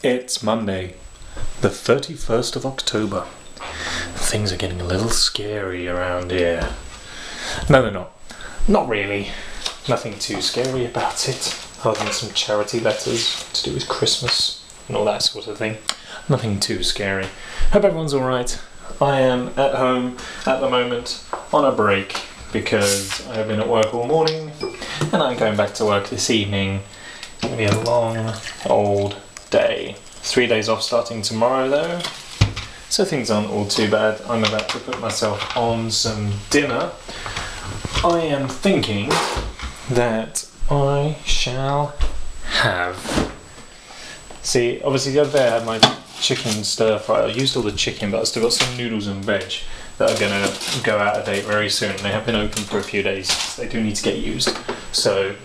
It's Monday, the 31st of October. Things are getting a little scary around here. No, they're not. Not really. Nothing too scary about it, other than some charity letters to do with Christmas and all that sort of thing. Nothing too scary. Hope everyone's alright. I am at home at the moment on a break because I have been at work all morning and I'm going back to work this evening. It's going to be a long, old day. 3 days off starting tomorrow though, so things aren't all too bad. I'm about to put myself on some dinner. I am thinking that I shall have... See, obviously the other day I had my chicken stir fry. I used all the chicken, but I still got some noodles and veg that are going to go out of date very soon. They have been open for a few days. They do need to get used. So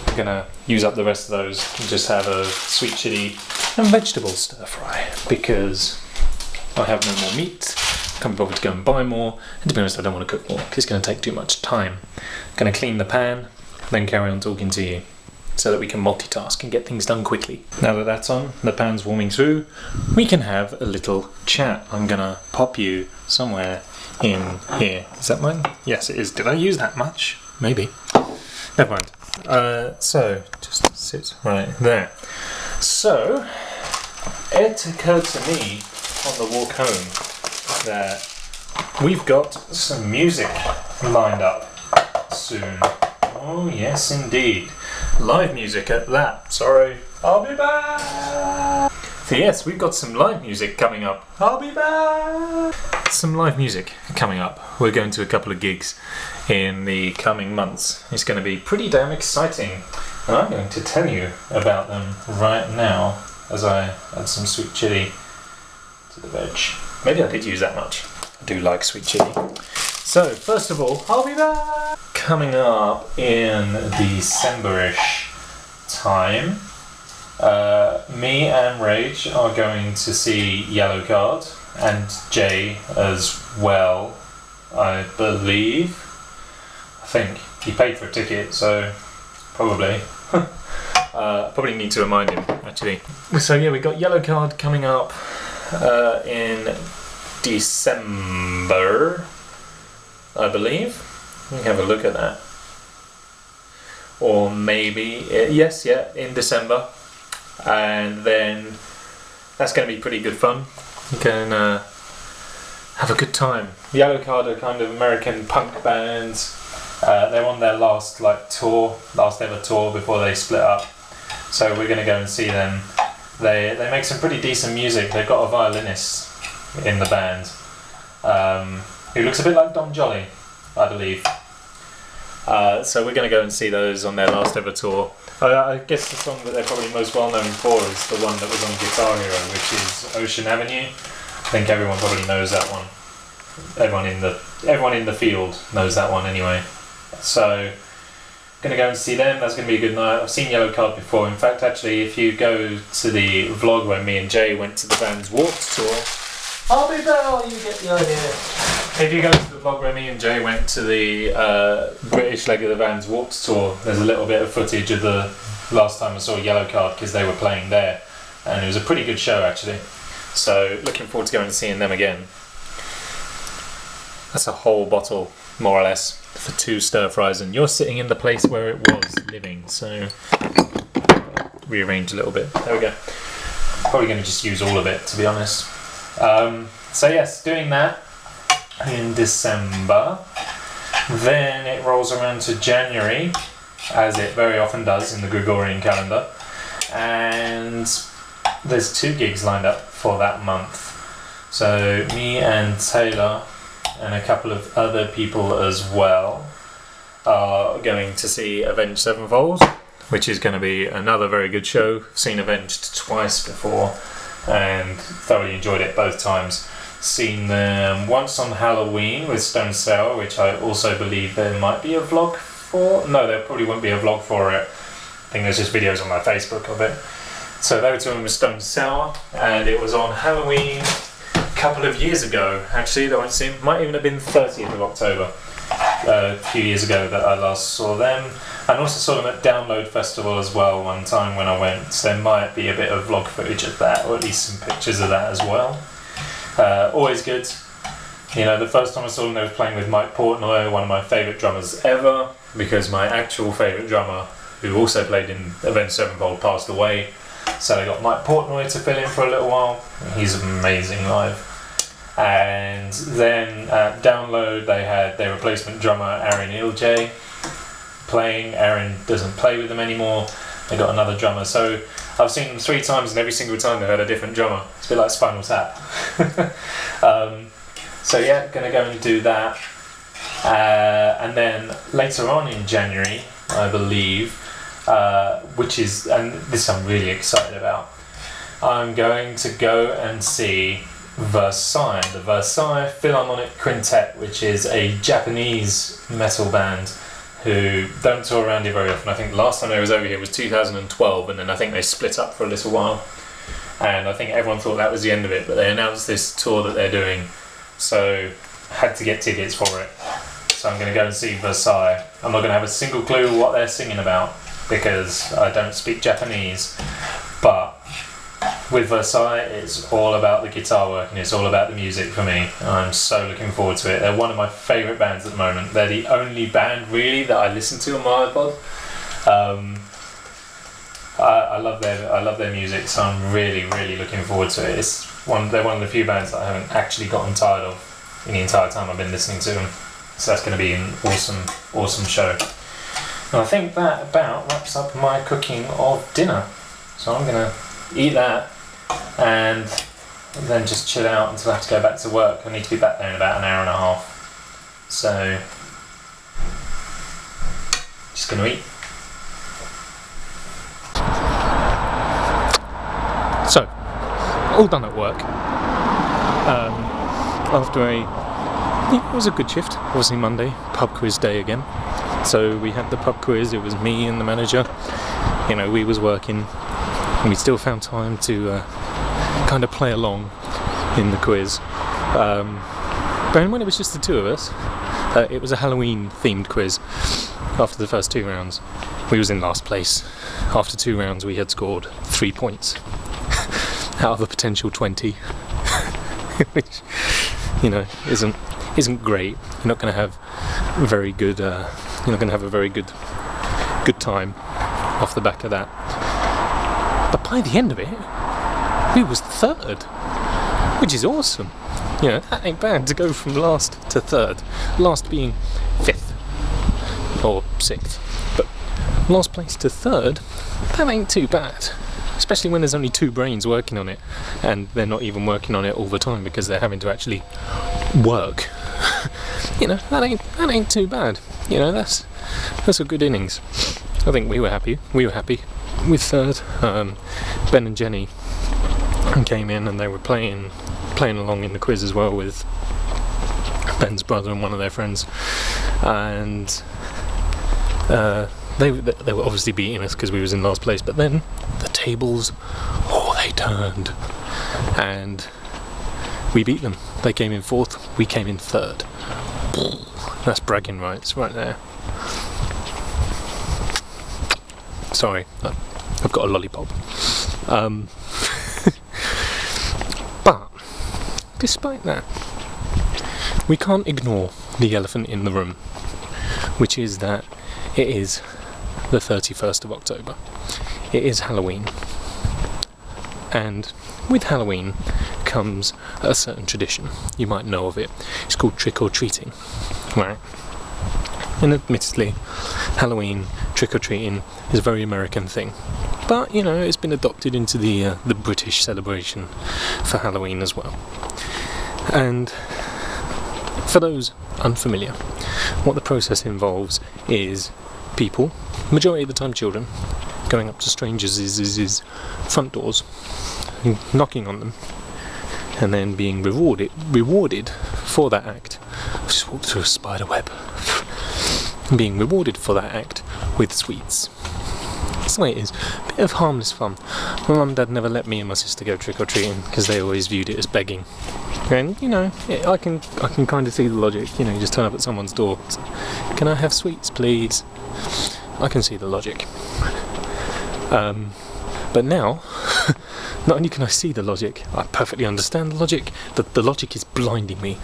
I'm going to use up the rest of those and just have a sweet chilli and vegetable stir fry because I have no more meat. I can't be bothered to go and buy more. And to be honest, I don't want to cook more because it's going to take too much time. I'm going to clean the pan, then carry on talking to you, so that we can multitask and get things done quickly. Now that that's on, the pan's warming through, we can have a little chat. I'm gonna pop you somewhere in here. Is that mine? Yes, it is. Did I use that much? Maybe. Never mind. So, just sit right there. So, it occurred to me on the walk home that we've got some music lined up soon. Oh, yes, indeed. Live music at that. Sorry, I'll be back. So yes, we've got some live music coming up. I'll be back. Some live music coming up. We're going to a couple of gigs in the coming months. It's going to be pretty damn exciting. And I'm going to tell you about them right now as I add some sweet chilli to the veg. Maybe I did use that much. I do like sweet chilli. So, first of all, I'll be back. Coming up in December-ish time, me and Rage are going to see Yellow Card, and Jay as well, I believe. I think he paid for a ticket, so probably. Probably need to remind him, actually. So yeah, we got Yellow Card coming up in December, I believe. We can have a look at that. Or maybe, yes, yeah, in December. And then that's going to be pretty good fun. You can have a good time. Yellow Card are kind of American punk bands. They're on their last ever tour before they split up. So we're going to go and see them. They make some pretty decent music. They've got a violinist in the band who looks a bit like Don Jolly, I believe. So we're going to go and see those on their last ever tour. I guess the song that they're probably most well known for is the one that was on Guitar Hero, which is Ocean Avenue. I think everyone probably knows that one. Everyone in the field knows that one anyway. So going to go and see them. That's going to be a good night. I've seen Yellow Card before. In fact, actually, if you go to the vlog where me and Jay went to the band's Warped tour, I'll be there, you get the idea. If you go to the vlog where me and Jay went to the British leg of the band's Warped tour, there's a little bit of footage of the last time I saw Yellow Card because they were playing there, and it was a pretty good show actually. So looking forward to going and seeing them again. That's a whole bottle, more or less, for 2 stir fries, and you're sitting in the place where it was living, so rearrange a little bit. There we go. Probably going to just use all of it, to be honest. So yes, doing that in December. Then it rolls around to January, as it very often does in the Gregorian calendar, and there's 2 gigs lined up for that month. So me and Taylor and a couple of other people as well are going to see Avenged Sevenfold, which is going to be another very good show. I've seen Avenged twice before and thoroughly enjoyed it both times. Seen them once on Halloween with Stone Sour, which I also believe there might be a vlog for. No, there probably won't be a vlog for it. I think there's just videos on my Facebook of it. So they were touring with Stone Sour, and it was on Halloween a couple of years ago. Actually, that won't seem, might even have been 30th of October. A few years ago that I last saw them. And also saw them at Download Festival as well one time when I went, so there might be a bit of vlog footage of that, or at least some pictures of that as well. Always good. You know, the first time I saw them, they were playing with Mike Portnoy, one of my favourite drummers ever, because my actual favourite drummer, who also played in Avenged Sevenfold, passed away. So they got Mike Portnoy to fill in for a little while. He's amazing live. And then at Download, they had their replacement drummer, Aaron Ilj, playing. Aaron doesn't play with them anymore. They got another drummer. So I've seen them 3 times, and every single time they had a different drummer. It's a bit like Spinal Tap. So yeah, gonna go and do that. And then later on in January, I believe, which is, and this I'm really excited about, I'm going to go and see Versailles, the Versailles Philharmonic Quintet, which is a Japanese metal band who don't tour around here very often. I think the last time they was over here was 2012, and then I think they split up for a little while. And I think everyone thought that was the end of it, but they announced this tour that they're doing, so had to get tickets for it. So I'm going to go and see Versailles. I'm not going to have a single clue what they're singing about because I don't speak Japanese, but with Versailles it's all about the guitar work and it's all about the music for me. I'm so looking forward to it. They're one of my favourite bands at the moment. They're the only band really that I listen to on my iPod. I love their music, so I'm really looking forward to it. They're one of the few bands that I haven't actually gotten tired of in the entire time I've been listening to them. So that's going to be an awesome show. And I think that about wraps up my cooking of dinner. So I'm going to eat that and then just chill out until I have to go back to work. I need to be back there in about an hour and a half. So just going to eat. So, all done at work. After it was a good shift, obviously Monday, pub quiz day again. So we had the pub quiz, it was me and the manager. You know, we was working and we still found time to kind of play along in the quiz. But when it was just the 2 of us, it was a Halloween themed quiz. After the first 2 rounds, we was in last place. After 2 rounds we had scored 3 points. Out of a potential 20, which, you know, isn't great. You're not going to have very good. You're not going to have a very good time off the back of that. But by the end of it, we was 3rd, which is awesome. You know, that ain't bad to go from last to 3rd. Last being 5th or 6th, but last place to 3rd, that ain't too bad. Especially when there's only 2 brains working on it, and they're not even working on it all the time because they're having to actually work. You know, that ain't too bad. You know, that's a good innings. I think we were happy. We were happy with 3rd. Ben and Jenny came in and they were playing along in the quiz as well with Ben's brother and one of their friends, and they were obviously beating us because we was in last place. But then the tables, they turned, and we beat them. They came in 4th, we came in 3rd. That's bragging rights right there. Sorry, I've got a lollipop. But despite that, we can't ignore the elephant in the room, which is that it is the 31st of October. It is Halloween. And with Halloween comes a certain tradition. You might know of it. It's called trick-or-treating, right? And admittedly, Halloween, trick-or-treating is a very American thing. But, you know, it's been adopted into the British celebration for Halloween as well. And for those unfamiliar, what the process involves is people, majority of the time children, going up to strangers' front doors, and knocking on them, and then being rewarded for that act. I just walked through a spider web. Being rewarded for that act with sweets. That's the way it is. A bit of harmless fun. My mum and dad never let me and my sister go trick-or-treating because they always viewed it as begging. And, you know, I can kind of see the logic. You know, you just turn up at someone's door. Can I have sweets, please? I can see the logic. But now, not only can I see the logic, I perfectly understand the logic. The logic is blinding me.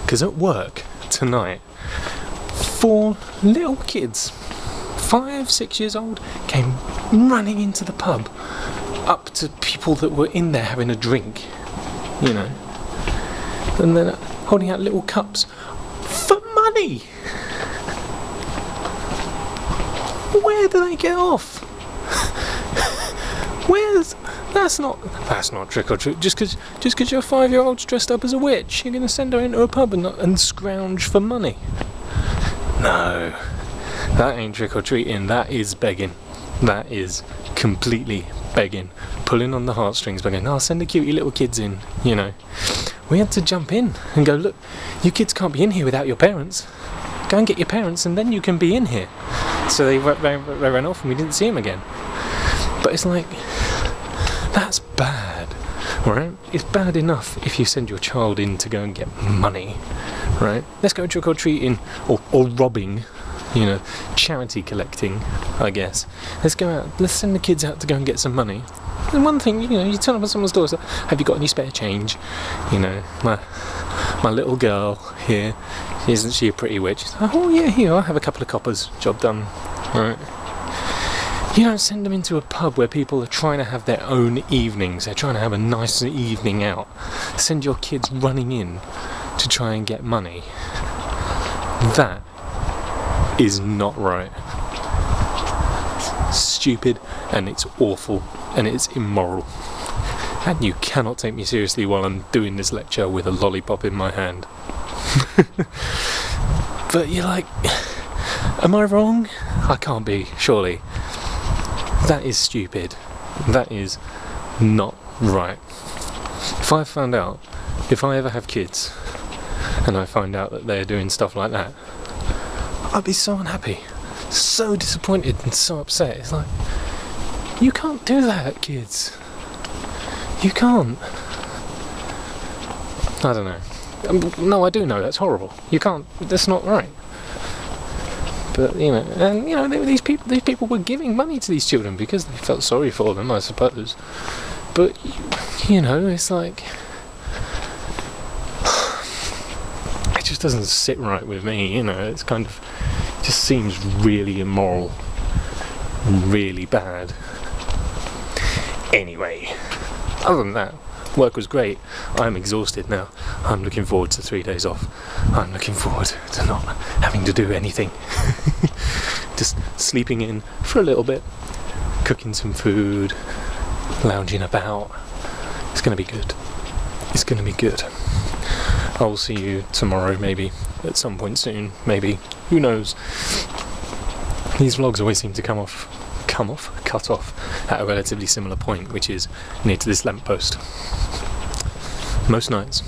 Because at work tonight, 4 little kids, 5, 6 years old, came running into the pub, up to people that were in there having a drink, you know, and then holding out little cups for money. Where do they get off? That's not trick or treat. Just because your 5-year-old's dressed up as a witch, you're going to send her into a pub and scrounge for money? No, that ain't trick or treating. That is begging. That is completely begging, pulling on the heartstrings, begging, "Oh, send the cutie little kids in." You know, we had to jump in and go, "Look, you kids can't be in here without your parents. Go and get your parents, and then you can be in here." So they ran off, and we didn't see them again. But it's like, that's bad, right? It's bad enough if you send your child in to go and get money, right? Let's go trick or treating or robbing, you know, charity collecting, I guess. Let's go out, let's send the kids out to go and get some money. And one thing, you know, you turn up on someone's door, so, "Have you got any spare change?" You know, my little girl here, isn't she a pretty witch? "Oh yeah, here, I'll have a couple of coppers, job done," right? You don't send them into a pub where people are trying to have their own evenings, they're trying to have a nice evening out. Send your kids running in to try and get money. That is not right. It's stupid, and it's awful, and it's immoral. And you cannot take me seriously while I'm doing this lecture with a lollipop in my hand. But you're like, am I wrong? I can't be, surely. That is stupid. That is not right. If I ever have kids, and I find out that they're doing stuff like that, I'd be so unhappy, so disappointed and so upset. It's like, you can't do that, kids. You can't. I don't know. No, I do know, that's horrible. You can't, that's not right. But, you know, and, you know, these people were giving money to these children because they felt sorry for them, I suppose. But, you know, it's like, it just doesn't sit right with me, you know. It's kind of, it just seems really immoral, really bad. Anyway, other than that, work was great. I'm exhausted now. I'm looking forward to 3 days off. I'm looking forward to not having to do anything. Just sleeping in for a little bit, cooking some food, lounging about. It's going to be good. It's going to be good. I will see you tomorrow, maybe, at some point soon, maybe. Who knows? These vlogs always seem to cut off at a relatively similar point, which is near to this lamppost. Most nights.